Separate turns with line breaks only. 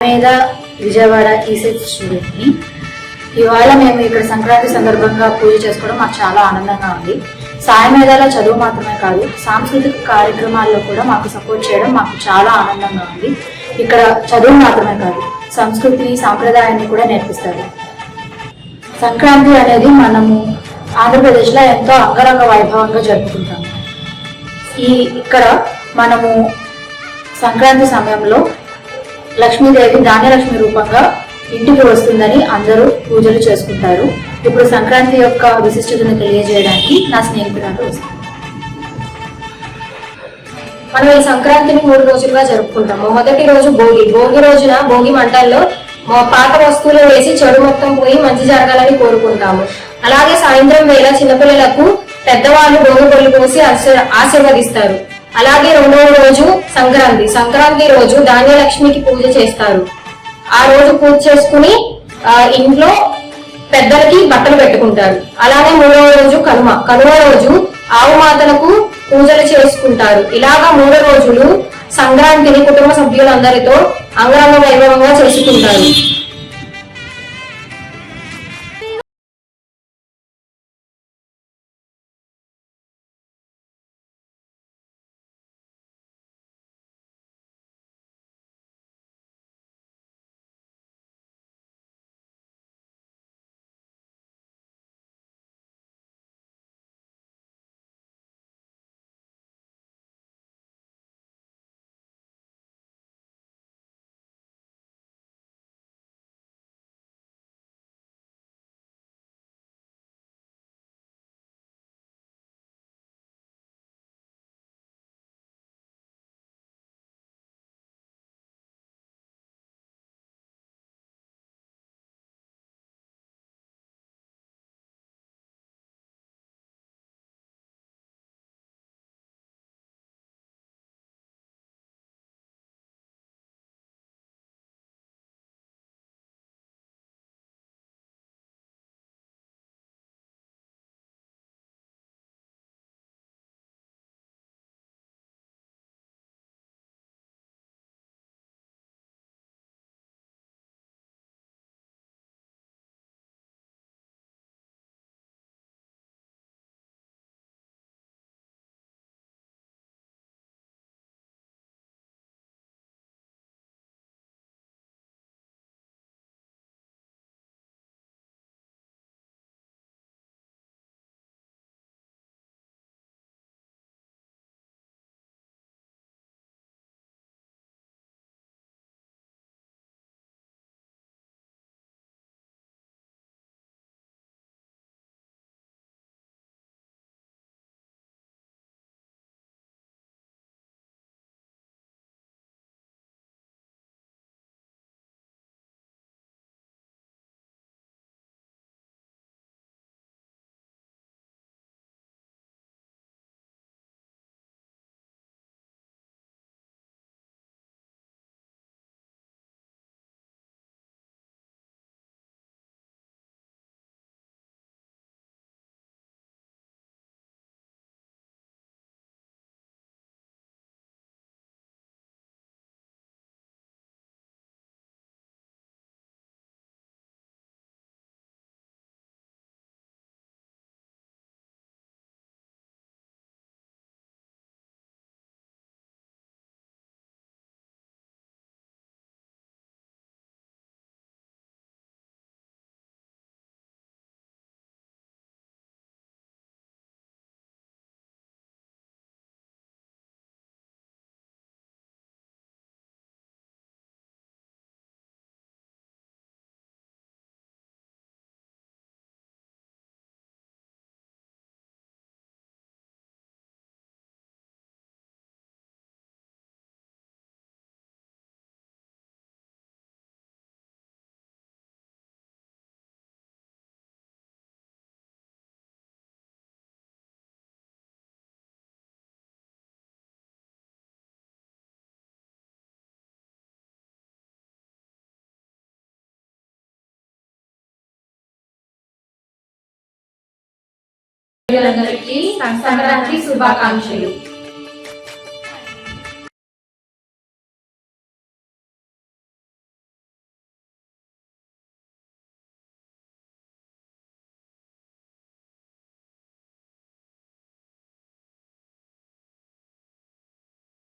మీద Vijayawada ECET student ని. ఇవాళ మేము ఇక్కడ సంక్రాంతి సందర్భంగా పూజ చేసుకోవడం మాకు చాలా ఆనందంగా ఉంది. సాయి మేధాల చదువు మాత్రమే కాదు, సాంస్కృతిక కార్యక్రమాల్లో కూడా మాకు సపోర్ట్ చేయడం మాకు చాలా ఆనందంగా ఉంది. ఇక్కడ చదువు మాత్రమే కాదు, సంస్కృతిని సాంప్రదాయాన్ని కూడా నేర్పిస్తారు. సంక్రాంతి అనేది మనము ఆంధ్రప్రదేశ్లో ఎంతో అంగరంగ వైభవంగా జరుపుకుంటాము. ఇక్కడ మనము సంక్రాంతి సమయంలో లక్ష్మీదేవి ధాన్యలక్ష్మి రూపంగా ఇంటికి వస్తుందని అందరూ పూజలు చేసుకుంటారు. ఇప్పుడు సంక్రాంతి యొక్క విశిష్టతను తెలియజేయడానికి నా స్నేహితురాలు వస్తుంది.
మనం ఈ సంక్రాంతిని 3 రోజులుగా జరుపుకుంటాము. మొదటి రోజు భోగి. భోగి రోజున భోగి మంటల్లో పాత వస్తువులు వేసి చెడు మొత్తం పోయి మంచి జరగాలని కోరుకుంటాము. అలాగే సాయంత్రం వేళ చిన్నపిల్లలకు పెద్దవాళ్ళు భోగి పళ్ళు పోసి ఆశీర్వదిస్తారు. అలాగే 2వ రోజు సంక్రాంతి. సంక్రాంతి రోజు ధాన్యలక్ష్మికి పూజ చేస్తారు. ఆ రోజు పూజ చేసుకుని ఇంట్లో పెద్దలకి బట్టలు పెట్టుకుంటారు. అలాగే 3వ రోజు కనుమ. కనుమ రోజు ఆవు మాతలకు పూజలు చేసుకుంటారు. ఇలాగా 3 రోజులు సంక్రాంతిని కుటుంబ సభ్యులందరితో అంగరంగ వైభవంగా చేసుకుంటారు. సంక్రాంతి శుభాకాంక్షలు.